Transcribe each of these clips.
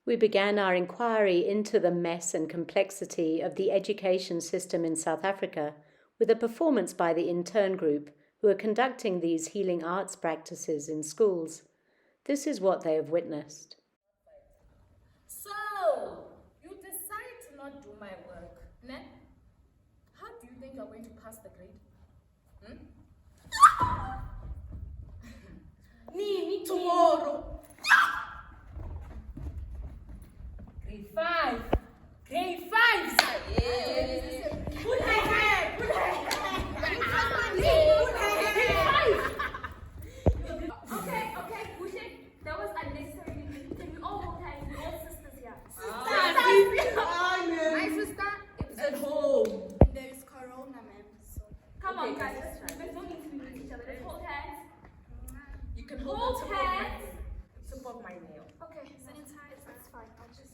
We began our inquiry into the mess and complexity of the education system in South Africa with a performance by the intern group who are conducting these healing arts practices in schools. This is what they have witnessed. So, you decide to not do my work, ne? How do you think you're going to pass the grade? Nini, tomorrow. Grade 5. Grade 5, sir. Yeah. Put her hand. Put her hand. Okay, Bushe, that was unnecessary. Can we all okay? We're all sisters here. My sister is at home. There is corona, ma'am. So. Come on, guys. Let's don't need to be with each other. Let's hold hands. You can hold the hands. tip of my nail. Okay, sanitize. That's fine. I'll just.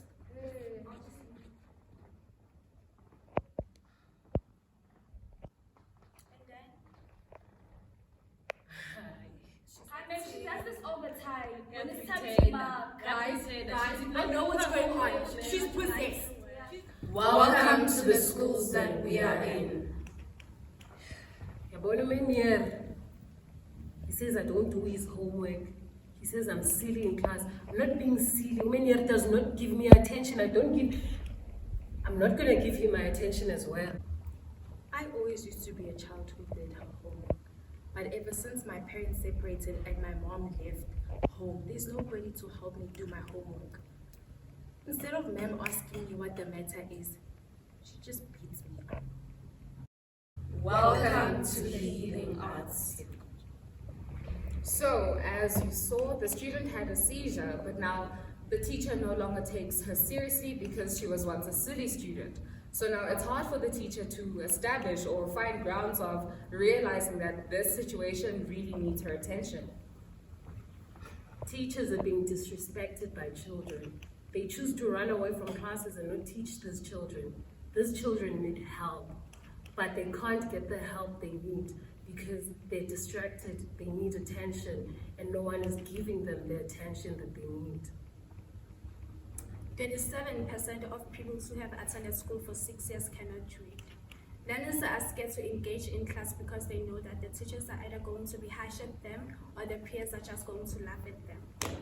She does this all the time. When it's time to mark. Guys, I know what's going on. She's possessed. Welcome to the schools that we are in. He says I don't do his homework. He says I'm silly in class. I'm not being silly. Menier does not give me attention. I'm not going to give him my attention as well. I always used to be a child who did her homework. But ever since my parents separated and my mom left home, there's nobody to help me do my homework. Instead of ma'am asking me what the matter is, she just beats me up. Welcome to the healing arts. So, as you saw, the student had a seizure, but now the teacher no longer takes her seriously because she was once a silly student. So now it's hard for the teacher to establish or find grounds of realizing that this situation really needs her attention. Teachers are being disrespected by children. They choose to run away from classes and not teach these children. These children need help, but they can't get the help they need because they're distracted, they need attention, and no one is giving them the attention that they need. 37% of pupils who have attended school for 6 years cannot read. Learners are scared to engage in class because they know that the teachers are either going to be harsh at them or their peers are just going to laugh at them.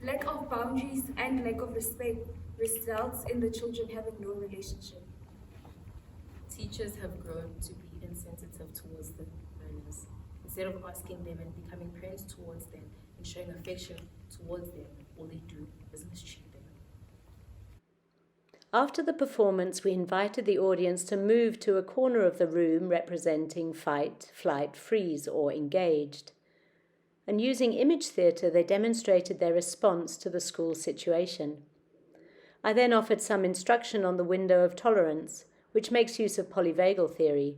Lack of boundaries and lack of respect results in the children having no relationship. Teachers have grown to be insensitive towards the learners. Instead of asking them and becoming parents towards them and showing affection towards them, all they do is mistreat them. After the performance, we invited the audience to move to a corner of the room representing fight, flight, freeze, or engaged. And using image theatre, they demonstrated their response to the school situation. I then offered some instruction on the window of tolerance, which makes use of polyvagal theory.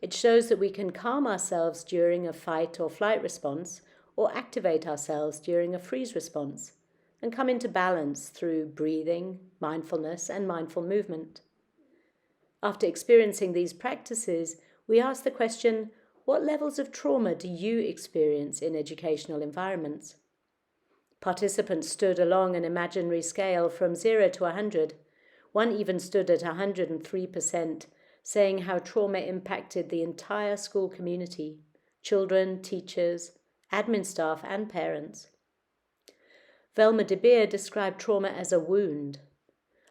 It shows that we can calm ourselves during a fight or flight response, or activate ourselves during a freeze response, and come into balance through breathing, mindfulness, and mindful movement. After experiencing these practices, we asked the question, what levels of trauma do you experience in educational environments? Participants stood along an imaginary scale from 0 to 100. One even stood at 103%, saying how trauma impacted the entire school community, children, teachers, admin staff, and parents. Velma de Beer described trauma as a wound.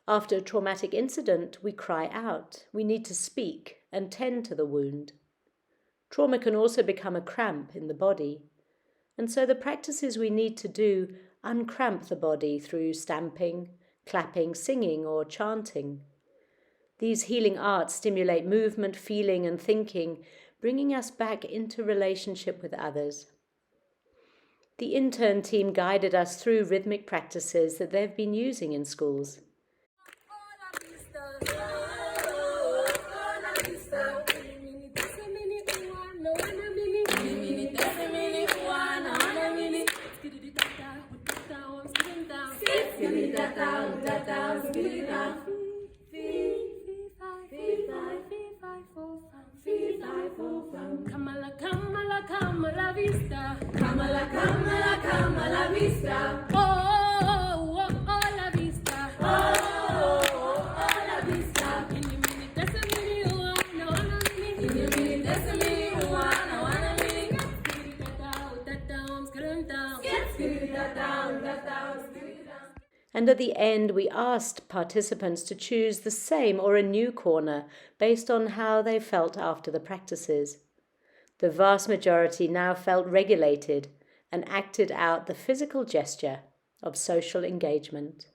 After a traumatic incident, we cry out. We need to speak and tend to the wound. Trauma can also become a cramp in the body. And so the practices we need to do uncramp the body through stamping, clapping, singing, or chanting. These healing arts stimulate movement, feeling, and thinking, bringing us back into relationship with others. The intern team guided us through rhythmic practices that they've been using in schools. Kamala vista. Kamala vista. Oh, oh, oh, oh. And at the end, we asked participants to choose the same or a new corner based on how they felt after the practices. The vast majority now felt regulated and acted out the physical gesture of social engagement.